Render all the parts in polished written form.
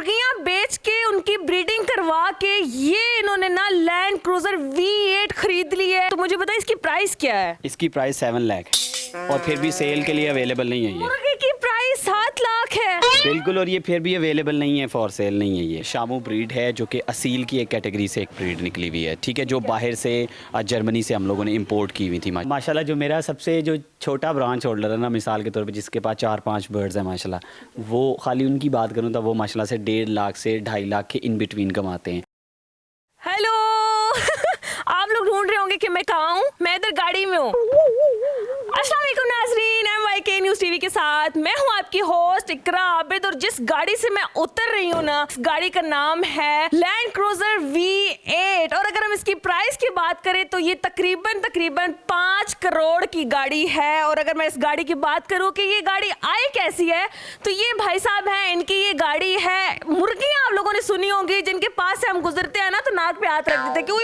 मुर्गियां बेच के उनकी ब्रीडिंग करवा के ये इन्होंने ना लैंड क्रूजर V8 खरीद ली है। तो मुझे बताइए इसकी प्राइस क्या है? इसकी प्राइस 7 लाख और फिर भी सेल के लिए अवेलेबल नहीं है ये। मुर्गे की प्राइस 7 लाख है। बिल्कुल, और ये फिर भी अवेलेबल नहीं है, फॉर सेल नहीं है ये। शामू ब्रीड है जो कि असील की एक कैटेगरी से एक ब्रीड निकली हुई है, ठीक है, जो बाहर से जर्मनी से हम लोगों ने इंपोर्ट की हुई थी। माशाल्लाह जो मेरा सबसे जो छोटा ब्रांच होल्डर है ना, मिसाल के तौर पे जिसके पास 4-5 बर्ड्स हैं माशाल्लाह, वो खाली उनकी बात करूँ तो वो माशाल्लाह से 1.5 लाख से 2.5 लाख के इन बिटवीन कमाते हैं। हेलो आप लोग ढूंढ रहे होंगे कि मैं कहाँ हूँ, मैं इधर गाड़ी में हूँ। अस्सलाम वालेकुम नाज़रीन, MYK न्यूज़ टीवी के साथ मैं हूँ आपकी होस्ट इकरा आबिद। और जिस गाड़ी से मैं उतर रही हूँ ना, इस गाड़ी का नाम है लैंड क्रूजर V8। और अगर हम इसकी प्राइस की बात करें तो ये तकरीबन 5 करोड़ की गाड़ी है। और अगर मैं इस गाड़ी की बात करूँ कि ये गाड़ी आई कैसी है, तो ये भाई साहब हैं, इनकी ये गाड़ी है। मुर्गियाँ आप लोगों ने सुनी होंगी, जिनके पास से हम गुजरते हैं ना तो नाक पे हाथ रख देते हैं कि उई,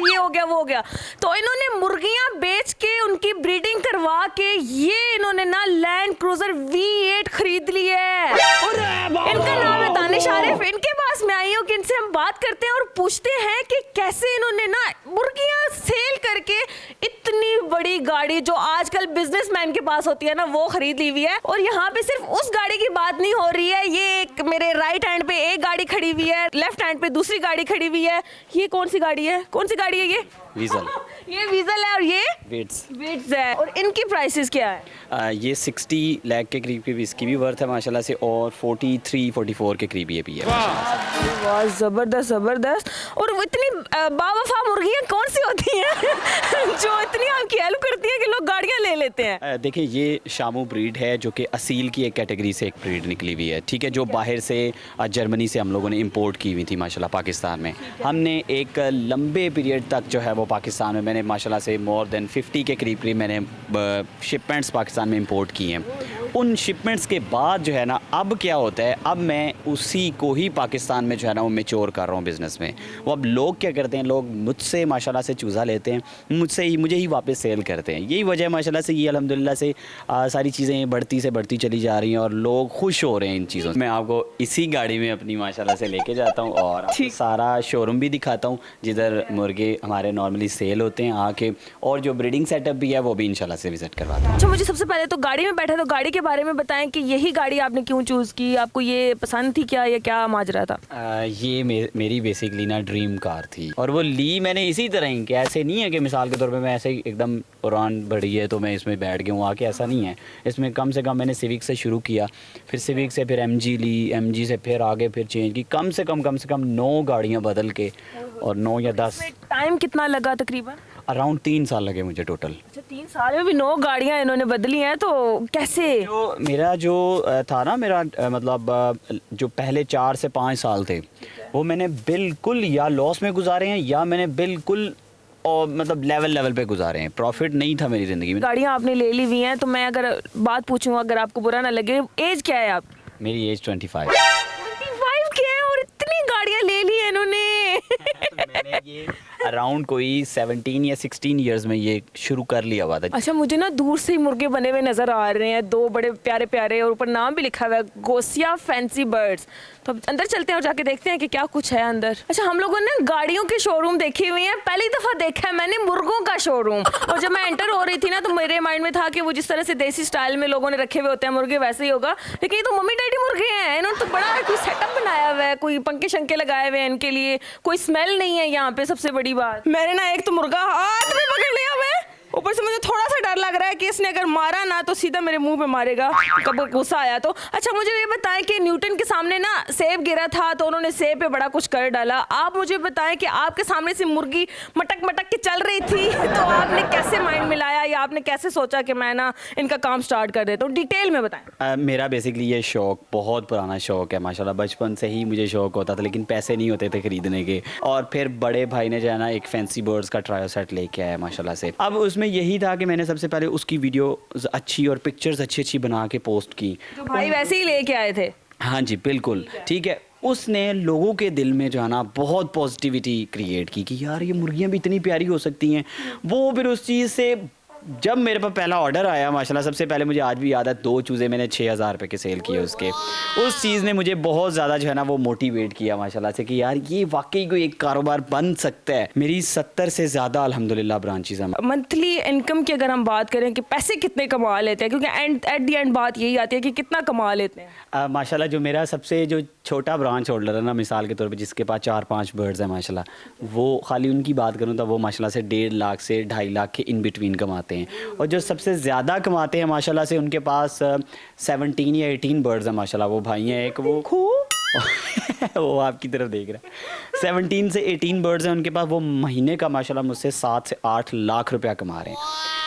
ये हो गया वो हो गया। तो इन्होंने मुर्गियाँ बेच के उनकी ब्रीडिंग करवा के ये इन्होंने ना लैंड क्रूजर V8 खरीद ली है। इनका नाम है दानिश आरिफ। इनके पास मैं आई हूँ कि इनसे हम बात करते हैं और पूछते हैं कि कैसे इन्होंने ना मुर्गियाँ सेल करके इतनी बड़ी गाड़ी जो आजकल बिजनेसमैन के पास होती है ना, वो खरीद ली हुई है। और यहाँ पे सिर्फ उस गाड़ी की बात नहीं हो रही है, ये एक मेरे राइट हैंड पे एक गाड़ी खड़ी हुई है, लेफ्ट हैंड पे दूसरी गाड़ी खड़ी हुई है। ये कौन सी गाड़ी है, कौन सी गाड़ी है ये? वीज़ल। ये वीज़ल है और ये विट्स है। और इनकी प्राइसेस क्या है? ये 60 लाख के करीब की इसकी भी वर्थ है माशाल्लाह से, और 43-44 के करीब ये भी है। वाह जबरदस्त। और वो इतनी बावफा मुर्गियाँ कौन सी होती हैं जो इतनी आपकी हेल्प करती हैं कि लोग गाड़ियाँ ले लेते हैं? देखिए ये शामू ब्रीड है जो कि असील की एक कैटेगरी से एक ब्रीड निकली हुई है, ठीक है, जो बाहर से जर्मनी से हम लोगों ने इंपोर्ट की हुई थी माशाल्लाह पाकिस्तान में। हमने एक लंबे पीरियड तक जो है वो पाकिस्तान में मैंने माशाल्लाह से मोर देन 50 के करीब मैंने शिपमेंट्स पाकिस्तान में इंपोर्ट की हैं। उन शिपमेंट्स के बाद जो है ना, अब क्या होता है, अब मैं उसी को ही पाकिस्तान में जो है ना वो मैच्योर कर रहा हूँ बिज़नेस में। वो अब लोग क्या करते हैं, लोग मुझसे माशाल्लाह से चूज़ा लेते हैं, मुझे ही वापस सेल करते हैं। यही वजह माशाल्लाह से ये अल्हम्दुलिल्लाह से सारी चीज़ें बढ़ती चली जा रही हैं और लोग खुश हो रहे हैं इन चीज़ों से। मैं आपको इसी गाड़ी में अपनी माशाल्लाह से लेके जाता हूँ और आपको सारा शोरूम भी दिखाता हूँ जिधर मुर्गे हमारे नॉर्मली सेल होते हैं आके, और जो ब्रीडिंग सेटअप भी है वो भी इंशाल्लाह से विजिट करवाता हूँ। अच्छा, मुझे सबसे पहले तो गाड़ी में बैठा, तो गाड़ी के बारे में बताएं कि यही गाड़ी आपने क्यों चूज़ की, आपको ये पसंद थी क्या, या क्या माजरा था? ये मेरी बेसिकली ना ड्रीम कार थी, और वो ली मैंने इसी तरह ही, कि ऐसे नहीं है कि मिसाल के तौर पे मैं ऐसे ही एकदम उड़ान बढ़ी है तो मैं इसमें बैठ गया हूँ आके, ऐसा नहीं है। इसमें कम से कम मैंने सिविक से शुरू किया, फिर सिविक से फिर MG ली, MG से फिर आगे फिर चेंज की, कम से कम 9 गाड़ियाँ बदल के, और 9 या 10। टाइम कितना लगा तकरीबन? अराउंड 3 साल लगे मुझे टोटल। अच्छा, 3 साल में भी 9 गाड़ियाँ इन्होंने बदली हैं, तो कैसे? मेरा जो था ना, मेरा मतलब जो पहले 4 से 5 साल थे वो मैंने बिल्कुल या लॉस में गुजारे हैं, या मैंने बिल्कुल और मतलब लेवल पे गुजारे हैं। प्रॉफिट नहीं था मेरी ज़िंदगी में। गाड़ियाँ आपने ले ली हुई हैं, तो मैं अगर बात पूछूँ, अगर आपको बुरा ना लगे, एज क्या है आप? मेरी एज 25 की है और इतनी गाड़ियाँ ले ली है इन्होंने। मैंने ये अराउंड कोई 17 या 16 इयर्स में ये शुरू कर लिया हुआ था। अच्छा, मुझे ना दूर से ही मुर्गे बने हुए नजर आ रहे हैं, 2 बड़े प्यारे और ऊपर नाम भी लिखा हुआ है, गोसिया फैंसी बर्ड्स। तो अब अंदर चलते हैं और जाके देखते हैं कि क्या कुछ है अंदर। अच्छा, हम लोगों ने गाड़ियों के शोरूम देखे हुए हैं, पहली दफा देखा है मैंने मुर्गों का शोरूम। और जब मैं एंटर हो रही थी ना, तो मेरे माइंड में था कि वो जिस तरह से देसी स्टाइल में लोगों ने रखे हुए होते हैं मुर्गे, वैसे ही होगा। लेकिन ये तो मम्मी डैडी मुर्गे हैं, इन्होंने तो बड़ा कोई सेटअप बनाया हुआ है, कोई पंखे शंखे लगाए हुए हैं इनके लिए, कोई स्मेल नहीं है यहाँ पे। सबसे बड़ी बात, मैंने ना एक तो मुर्गा हाथ में पकड़ लिया मैं, ऊपर से मुझे थोड़ा सा डर लग रहा है कि इसने अगर मारा ना तो सीधा मेरे मुंह पे मारेगा, कब गुस्सा आया तो। अच्छा, मुझे ये बताएं कि न्यूटन के सामने ना सेब गिरा था तो उन्होंने सेब पे बड़ा कुछ कर डाला। आप मुझे बताएं कि आपके सामने से मुर्गी मटक के चल रही थी, तो आपने कैसे माइंड मिलाया, या आपने कैसे सोचा कि मैं ना इनका काम स्टार्ट कर देता हूँ? डिटेल में बताएं। मेरा बेसिकली ये शौक बहुत पुराना शौक है माशाल्लाह, बचपन से ही मुझे शौक होता था, लेकिन पैसे नहीं होते थे खरीदने के। और फिर बड़े भाई ने जो है ना एक फैंसी बर्ड्स का ट्रायल सेट लेके आया माशाल्लाह से। अब उसमें यही था कि मैंने सबसे पहले उसकी वीडियो अच्छी और पिक्चर्स अच्छी बना के पोस्ट की। जो भाई वैसे ही लेके आए थे? हाँ जी बिल्कुल, ठीक है। उसने लोगों के दिल में जो है ना बहुत पॉजिटिविटी क्रिएट की कि यार ये मुर्गियाँ भी इतनी प्यारी हो सकती हैं। वो फिर उस चीज़ से जब मेरे पास पहला ऑर्डर आया माशाल्लाह, सबसे पहले मुझे आज भी याद है 2 चूज़े मैंने 6,000 रुपये के सेल किए उसके। उस चीज़ ने मुझे बहुत ज़्यादा जो है ना वो मोटिवेट किया माशाल्लाह से कि यार ये वाकई कोई एक कारोबार बन सकता है। मेरी 70 से ज़्यादा अल्हम्दुलिल्लाह ब्रांचेस हैं। मंथली इनकम की अगर हम बात करें कि पैसे कितने कमा लेते हैं, क्योंकि एट द एंड बात यही आती है कि कितना कमा लेते हैं। माशाल्लाह जो मेरा सबसे जो छोटा ब्रांच होल्डर है ना, मिसाल के तौर पे जिसके पास 4-5 बर्ड्स हैं माशाल्लाह, वो खाली उनकी बात करूँ तो वो माशाल्लाह से 1.5 लाख से 2.5 लाख के इन बिटवीन कमाते हैं। और जो सबसे ज़्यादा कमाते हैं माशाल्लाह से उनके पास 17 या 18 बर्ड्स हैं माशाल्लाह। वो भाई हैं एक, वो आपकी तरफ देख रहा है। 17 से 18 बर्ड्स हैं उनके पास। वो महीने का माशाल्लाह मुझसे 7 से 8 लाख रुपया कमा रहे हैं।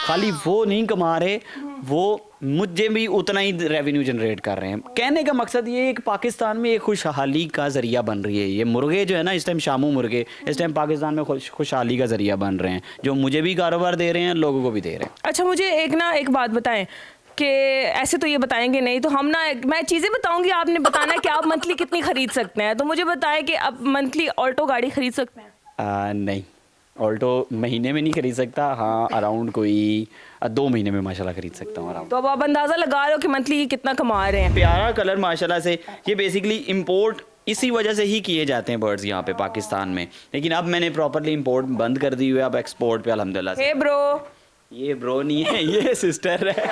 खाली वो नहीं कमा रहे, वो मुझे भी उतना ही रेवेन्यू जनरेट कर रहे हैं। कहने का मकसद ये है कि पाकिस्तान में एक खुशहाली का ज़रिया बन रही है। ये मुर्गे जो है ना, इस टाइम शामू मुर्गे इस टाइम पाकिस्तान में खुशहाली का ज़रिया बन रहे हैं, जो मुझे भी कारोबार दे रहे हैं, लोगों को भी दे रहे हैं। अच्छा, मुझे एक बात बताएं कि ऐसे तो ये बताएंगे नहीं, तो हम ना मैं चीज़ें बताऊंगी, आपने बताना है कि आप मंथली कितनी खरीद सकते हैं। तो मुझे बताएं कि आप मंथली ऑल्टो गाड़ी खरीद सकते हैं? नहीं, ऑल्टो महीने में नहीं खरीद सकता। हाँ, अराउंड कोई 2 महीने में माशाल्लाह खरीद सकता हूँ अराउंड। तो अब आप अंदाज़ा लगा रहे हो कि मंथली कितना कमा रहे हैं। प्यारा कलर माशाल्लाह से। ये बेसिकली इंपोर्ट इसी वजह से ही किए जाते हैं बर्ड्स यहाँ पे पाकिस्तान में, लेकिन अब मैंने प्रॉपरली इंपोर्ट बंद कर दी हुई है। अब एक्सपोर्ट पे अल्हम्दुलिल्लाह से। हे ब्रो। ये ब्रो नहीं है, ये सिस्टर है।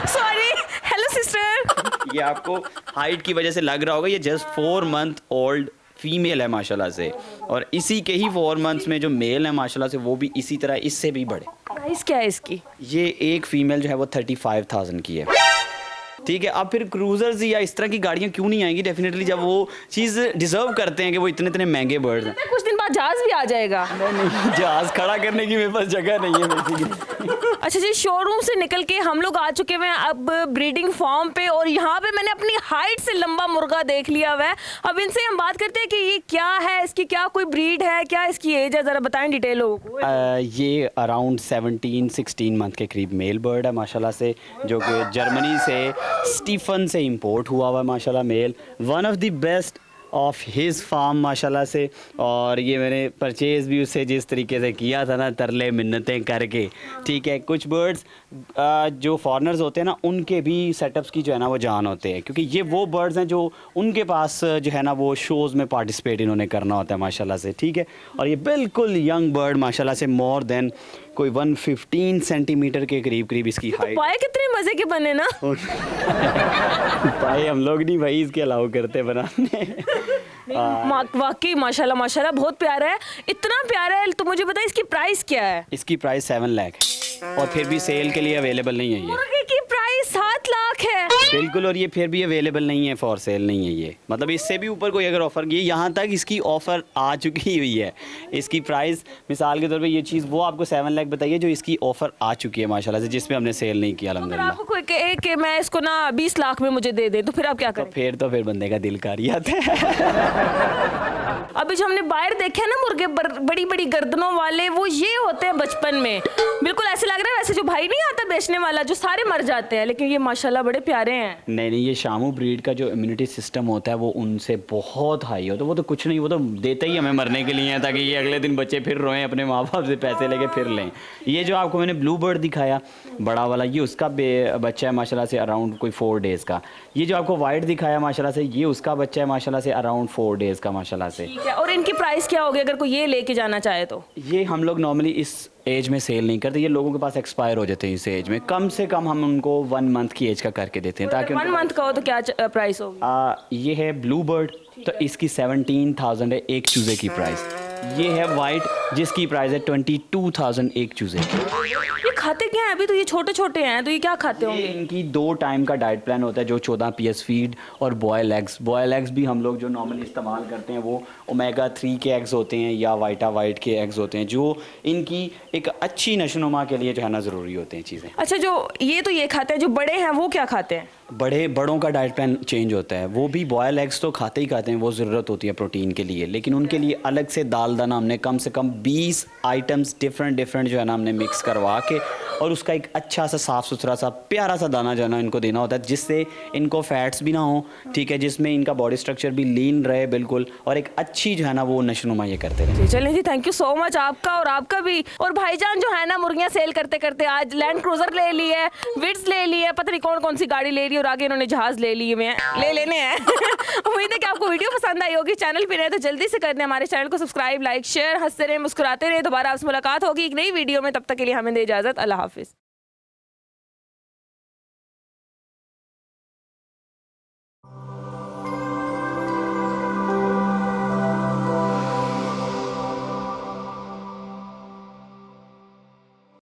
Sorry, hello sister. ये आपको हाइट की वजह से लग रहा होगा, ये जस्ट 4 मंथ ओल्ड फीमेल है माशाल्लाह से। और इसी के ही 4 मंथ्स में जो मेल है माशाल्लाह से, वो भी इसी तरह इससे भी बड़े। प्राइस क्या है इसकी? ये एक फीमेल जो है वो 35,000 की है। ठीक है, अब फिर क्रूजर्स या इस तरह की गाड़ियाँ क्यों नहीं आएंगी? डेफिनेटली जब वो चीज़ डिजर्व करते हैं कि वो इतने इतने महंगे बर्ड्स हैं। कुछ दिन बाद जहाज भी आ जाएगा। नहीं, जहाज खड़ा करने की मेरे पास जगह नहीं है बेसिकली। अच्छा जी, शोरूम से निकल के हम लोग आ चुके हुए हैं अब ब्रीडिंग फार्म पे, और यहाँ पे मैंने अपनी हाइट से लंबा मुर्गा देख लिया हुआ है। अब इनसे हम बात करते हैं कि ये क्या है, इसकी क्या कोई ब्रीड है, क्या इसकी एज है, ज़रा बताएं डिटेल लोगों को। ये अराउंड 17-16 मंथ के करीब मेल बर्ड है माशाल्लाह से, जो कि जर्मनी से स्टीफन से इंपोर्ट हुआ हुआ है माशाल्लाह मेल। One of the best of his form माशाल्लाह से। और ये मैंने परचेज़ भी उससे जिस तरीके से किया था ना, तरले मिन्नतें करके। ठीक है, कुछ बर्ड्स जो फॉरेनर्स होते हैं ना, उनके भी सेटअप्स की जो है ना वो जान होते हैं, क्योंकि ये वो बर्ड्स हैं जो उनके पास जो है ना वो शोज़ में पार्टिसिपेट इन्होंने करना होता है माशाल्लाह से। ठीक है, और ये बिल्कुल यंग बर्ड माशाल्लाह से, मोर देन कोई 115 सेंटीमीटर के करीब इसकी हाइट। पाए कितने मज़े के बने ना। पाए हम लोग नहीं भाई इसके अलाउ करते बनाने। वाकई माशाल्लाह माशाल्लाह बहुत प्यारा है, इतना प्यारा है। तो मुझे बताइए इसकी प्राइस क्या है? इसकी प्राइस 7 लाख है, और फिर भी सेल के लिए अवेलेबल नहीं है ये। मुर्गे की प्राइस 7 लाख है? बिल्कुल, और ये फिर भी अवेलेबल नहीं है, फॉर सेल नहीं है ये। मतलब इससे भी ऊपर कोई अगर ऑफ़र, ये यहाँ तक इसकी ऑफ़र आ चुकी हुई है। इसकी प्राइस मिसाल के तौर पे ये चीज़ वो आपको 7 लाख बताइए, जो इसकी ऑफ़र आ चुकी है माशाल्लाह से, जिसमें हमने सेल नहीं किया अगर अल्हम्दुलिल्लाह। आपको कोई कहे कि मैं इसको ना 20 लाख में मुझे दे दे, तो फिर आप क्या करें? तो फिर बंदे का दिल कर ही आता है। अभी जो हमने बाहर देखे हैं ना मुर्गे, बड़ी बड़ी गर्दनों वाले, वो ये होते हैं बचपन में। बिल्कुल ऐसे लग रहा है वैसे जो भाई नहीं आता बेचने वाला, जो सारे मर जाते हैं, लेकिन ये माशाल्लाह बड़े प्यारे हैं। नहीं, ये शामू ब्रीड का जो इम्यूनिटी सिस्टम होता है वो उनसे बहुत हाई होता है। वो तो कुछ नहीं, वो तो देते ही हमें मरने के लिए है, ताकि ये अगले दिन बच्चे फिर रोएं, अपने माँ बाप से पैसे लेके फिर लें। ये जो आपको मैंने ब्लू बर्ड दिखाया बड़ा वाला, ये उसका बच्चा है माशाल्लाह से, अराउंड कोई 4 डेज़ का। ये जो आपको वाइट दिखाया माशाल्लाह से, ये उसका बच्चा है माशाल्लाह से, अराउंड 4 डेज़ का माशाल्लाह से। ठीक है, और इनकी प्राइस क्या होगी अगर कोई ये लेके जाना चाहे तो? ये हम लोग नॉर्मली इस एज में सेल नहीं करते, ये लोगों के पास एक्सपायर हो जाते हैं इस एज में। कम से कम हम उनको 1 मंथ की एज का करके देते हैं, ताकि 1 मंथ का हो तो क्या प्राइस होगी? ये है ब्लू बर्ड, तो इसकी 17,000 है एक चूज़े की प्राइस। ये है वाइट, जिसकी प्राइस है 22,000 एक चूज़े की। ये खाते क्या हैं? अभी तो ये छोटे छोटे हैं, तो ये क्या खाते होंगे? इनकी 2 टाइम का डाइट प्लान होता है, जो 14 PS फीड और बॉयल एग्स भी हम लोग जो नॉर्मली इस्तेमाल करते हैं, वो ओमेगा 3 के एग्स होते हैं या वाइटा वाइट के एग्स होते हैं, जो इनकी एक अच्छी नशोनुमा के लिए जो है ना ज़रूरी होते हैं चीज़ें। अच्छा, जो ये खाते हैं, जो बड़े हैं वो क्या खाते हैं? बड़ों का डाइट प्लान चेंज होता है। वो भी बॉयल एग्स तो खाते ही खाते हैं, वो ज़रूरत होती है प्रोटीन के लिए, लेकिन उनके लिए अलग से दाल दाना हमने कम से कम 20 आइटम्स डिफरेंट जो है ना हमने मिक्स करवा के और उसका एक अच्छा सा साफ़ सुथरा सा प्यारा सा दाना जो है ना इनको देना होता है, जिससे इनको फैट्स भी ना हो, ठीक है, जिसमें इनका बॉडी स्ट्रक्चर भी लीन रहे बिल्कुल, और एक अच्छी जो है ना वो नशोनुमा ये करते रहे। चलें जी, थैंक यू सो मच आपका और आपका भी। और भाईजान जो है ना मुर्गियां सेल करते करते आज लैंड क्रूजर ले ली है, विट्स ले ली है, पता नहीं कौन कौन सी गाड़ी ले ली है, और आगे इन्होंने जहाज ले लिए हैं, ले लेने हैं। उम्मीद है कि आपको वीडियो पसंद आई होगी। चैनल पे रहे तो जल्दी से कर दें हमारे चैनल को सब्सक्राइब, लाइक, शेयर। हंसते रहे, मुस्कुराते रहे। दोबारा आपसे मुलाकात होगी एक नई वीडियो में, तब तक के लिए हमें दे इजाजत। अल्लाह हाफिज।